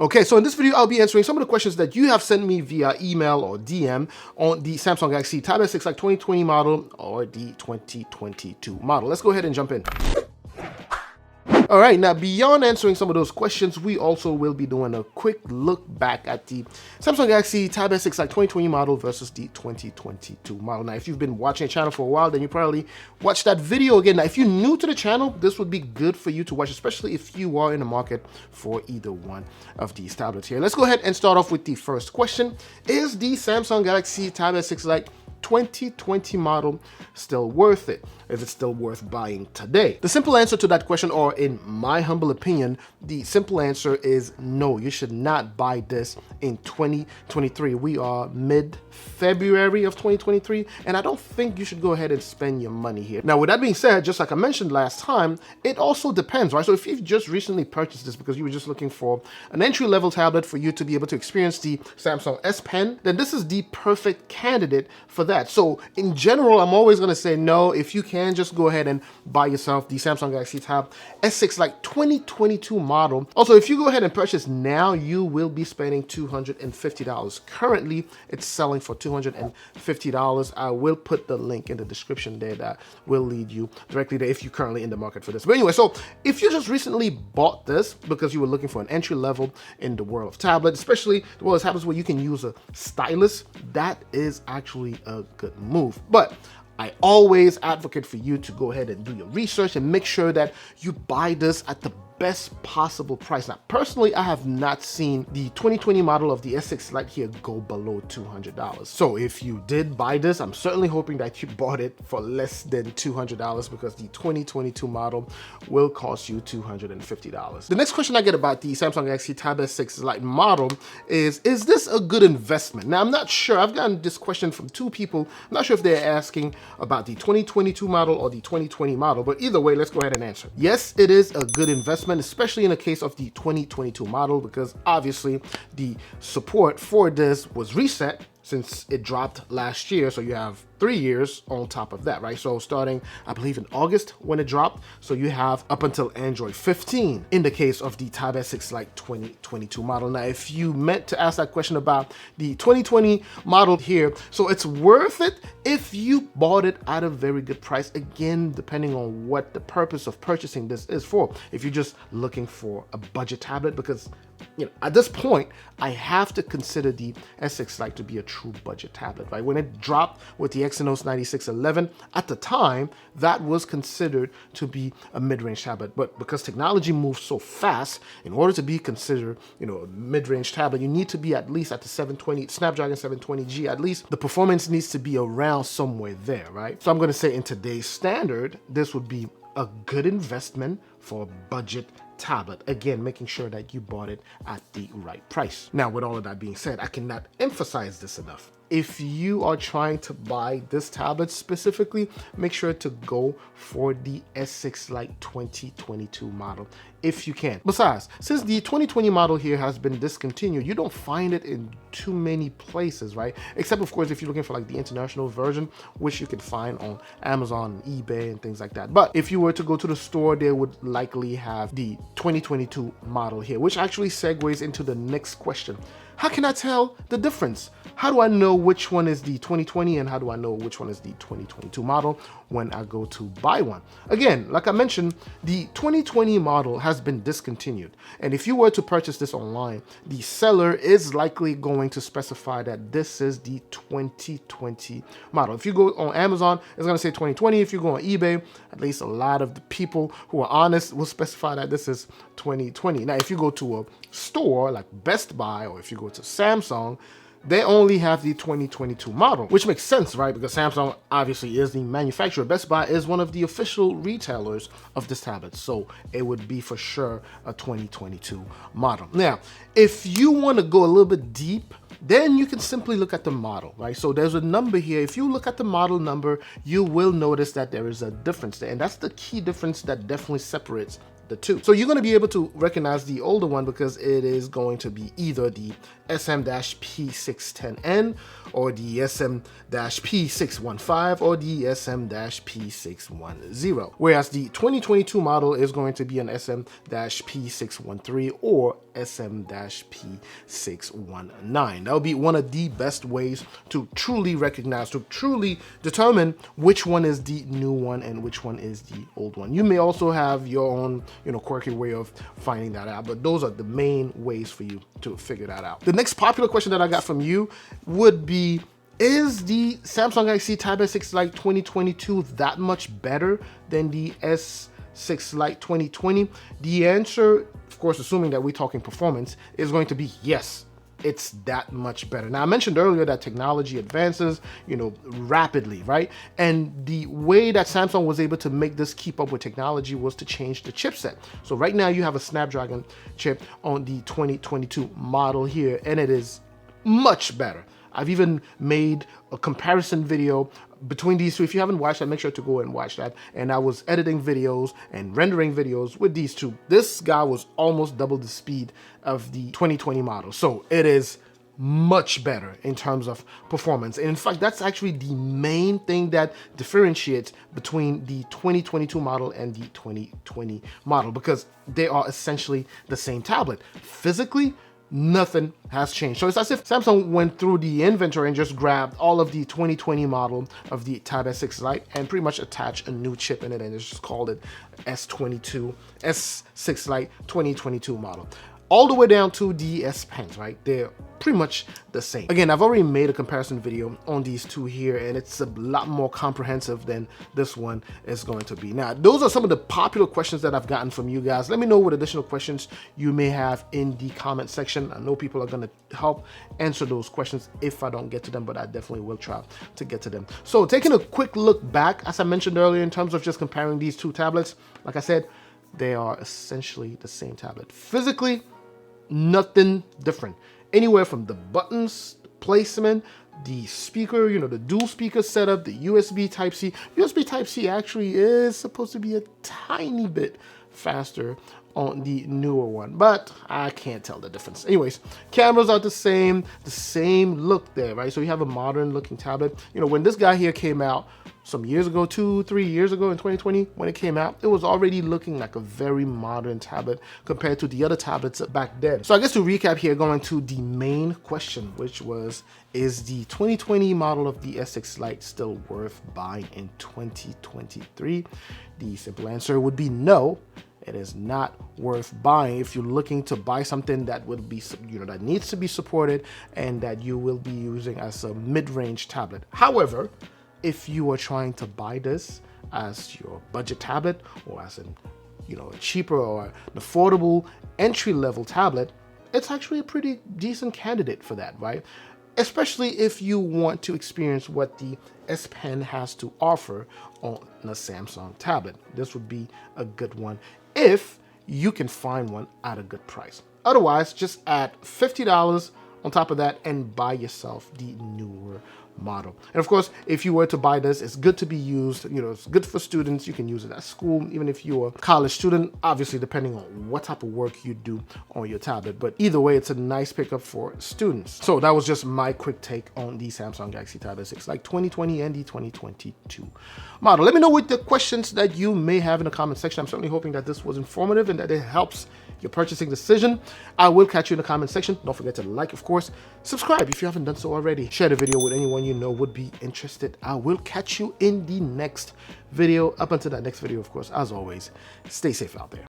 Okay, so in this video, I'll be answering some of the questions that you have sent me via email or DM on the Samsung Galaxy Tab S6 Lite 2020 model or the 2022 model. Let's go ahead and jump in. All right, now beyond answering some of those questions, we also will be doing a quick look back at the Samsung Galaxy Tab S6 Lite 2020 model versus the 2022 model. Now, if you've been watching the channel for a while, then you probably watched that video again. Now, if you're new to the channel, this would be good for you to watch, especially if you are in the market for either one of these tablets here. Let's go ahead and start off with the first question. Is the Samsung Galaxy Tab S6 Lite 2020 model still worth it? Is it still worth buying today? The simple answer to that question, or in my humble opinion, the simple answer is no. You should not buy this in 2023. We are mid-February of 2023, and I don't think you should go ahead and spend your money here. Now, with that being said, just like I mentioned last time, it also depends, right? So if you've just recently purchased this because you were just looking for an entry-level tablet for you to be able to experience the Samsung S Pen, then this is the perfect candidate for that. So in general, I'm always going to say no. If you can, just go ahead and buy yourself the Samsung Galaxy Tab S6 Lite 2022 model. Also, if you go ahead and purchase now, you will be spending $250. Currently, it's selling for $250. I will put the link in the description there that will lead you directly there if you're currently in the market for this. But anyway, so if you just recently bought this because you were looking for an entry level in the world of tablet, especially the world of tablets where you can use a stylus, that is actually a good move. But I always advocate for you to go ahead and do your research and make sure that you buy this at the best possible price. Now, personally, I have not seen the 2020 model of the S6 Lite here go below $200. So if you did buy this, I'm certainly hoping that you bought it for less than $200 because the 2022 model will cost you $250. The next question I get about the Samsung Galaxy Tab S6 Lite model is this a good investment? Now, I'm not sure. I've gotten this question from two people. I'm not sure if they're asking about the 2022 model or the 2020 model, but either way, let's go ahead and answer. Yes, it is a good investment, especially in the case of the 2022 model, because obviously the support for this was reset since it dropped last year. So you have 3 years on top of that, right? So starting, I believe in August when it dropped. So you have up until Android 15 in the case of the Tab S6 Lite 2022 model. Now, if you meant to ask that question about the 2020 model here, so it's worth it if you bought it at a very good price. Again, depending on what the purpose of purchasing this is for. If you're just looking for a budget tablet, because at this point, I have to consider the S6 Lite to be a true budget tablet, right? When it dropped with the Exynos 9611, at the time, that was considered to be a mid-range tablet. But because technology moves so fast, in order to be considered, a mid-range tablet, you need to be at least at the Snapdragon 720G. At least the performance needs to be around somewhere there, right? So I'm going to say in today's standard, this would be a good investment for a budget tablet. Again, making sure that you bought it at the right price. Now, with all of that being said, I cannot emphasize this enough. If you are trying to buy this tablet specifically, make sure to go for the S6 Lite 2022 model if you can. Besides, since the 2020 model here has been discontinued, you don't find it in too many places, right? Except, of course, if you're looking for like the international version, which you can find on Amazon, eBay, and things like that. But if you were to go to the store, they would likely have the 2022 model here, which actually segues into the next question. How can I tell the difference? How do I know which one is the 2020 and how do I know which one is the 2022 model when I go to buy one? Again, like I mentioned, the 2020 model has been discontinued. And if you were to purchase this online, the seller is likely going to specify that this is the 2020 model. If you go on Amazon, it's going to say 2020. If you go on eBay, at least a lot of the people who are honest will specify that this is 2020. Now, if you go to a store like Best Buy or if you go to Samsung, they only have the 2022 model, which makes sense, right? Because Samsung obviously is the manufacturer. Best Buy is one of the official retailers of this tablet, so it would be for sure a 2022 model. Now, if you want to go a little bit deep, then you can simply look at the model, right? So there's a number here. If you look at the model number, you will notice that there is a difference there, and that's the key difference that definitely separates the two. So you're going to be able to recognize the older one because it is going to be either the SM-P610N or the SM-P615 or the SM-P610. Whereas the 2022 model is going to be an SM-P613 or SM-P619. That would be one of the best ways to truly recognize, to truly determine which one is the new one and which one is the old one. You may also have your own, quirky way of finding that out, but those are the main ways for you to figure that out. The next popular question that I got from you would be, is the Samsung Galaxy Tab S6 Lite 2022 that much better than the S6 Lite 2020? The answer, of course, assuming that we're talking performance, is going to be yes. It's that much better. Now, I mentioned earlier that technology advances, rapidly, right? And the way that Samsung was able to make this keep up with technology was to change the chipset. So right now you have a Snapdragon chip on the 2022 model here, and it is much better. I've even made a comparison video between these two. If you haven't watched that, make sure to go and watch that. And I was editing videos and rendering videos with these two. This guy was almost double the speed of the 2020 model. So it is much better in terms of performance. And in fact, that's actually the main thing that differentiates between the 2022 model and the 2020 model, because they are essentially the same tablet. Physically, nothing has changed. So it's as if Samsung went through the inventory and just grabbed all of the 2020 model of the Tab S6 Lite and pretty much attached a new chip in it and just called it S6 Lite 2022 model. All the way down to the S Pens, right? They're pretty much the same. Again, I've already made a comparison video on these two here, and it's a lot more comprehensive than this one is going to be. Now, those are some of the popular questions that I've gotten from you guys. Let me know what additional questions you may have in the comment section. I know people are going to help answer those questions if I don't get to them, but I definitely will try to get to them. So taking a quick look back, as I mentioned earlier, in terms of just comparing these two tablets, like I said, they are essentially the same tablet. Physically, nothing different. Anywhere from the buttons, the placement, the speaker, the dual speaker setup, the USB Type-C. USB Type-C actually is supposed to be a tiny bit faster on the newer one, but I can't tell the difference. Anyways, cameras are the same look there, right? So you have a modern looking tablet. When this guy here came out some years ago, 2-3 years ago in 2020, when it came out, it was already looking like a very modern tablet compared to the other tablets back then. So I guess to recap here, going to the main question, which was, is the 2020 model of the S6 Lite still worth buying in 2023? The simple answer would be no. It is not worth buying if you're looking to buy something that will be, that needs to be supported and that you will be using as a mid-range tablet. However, if you are trying to buy this as your budget tablet or as a cheaper or an affordable entry-level tablet, it's actually a pretty decent candidate for that, right? Especially if you want to experience what the S Pen has to offer on a Samsung tablet. This would be a good one if you can find one at a good price. Otherwise, just add $50 on top of that and buy yourself the newer model. And of course, if you were to buy this, it's good to be used. It's good for students. You can use it at school, even if you're a college student, obviously depending on what type of work you do on your tablet. But either way, it's a nice pickup for students. So that was just my quick take on the Samsung Galaxy Tab S6 Lite 2020 and the 2022 model. Let me know what the questions that you may have in the comment section. I'm certainly hoping that this was informative and that it helps your purchasing decision. I will catch you in the comment section. Don't forget to like, of course, subscribe if you haven't done so already. Share the video with anyone you know would be interested. I will catch you in the next video. Up until that next video, of course, as always, stay safe out there.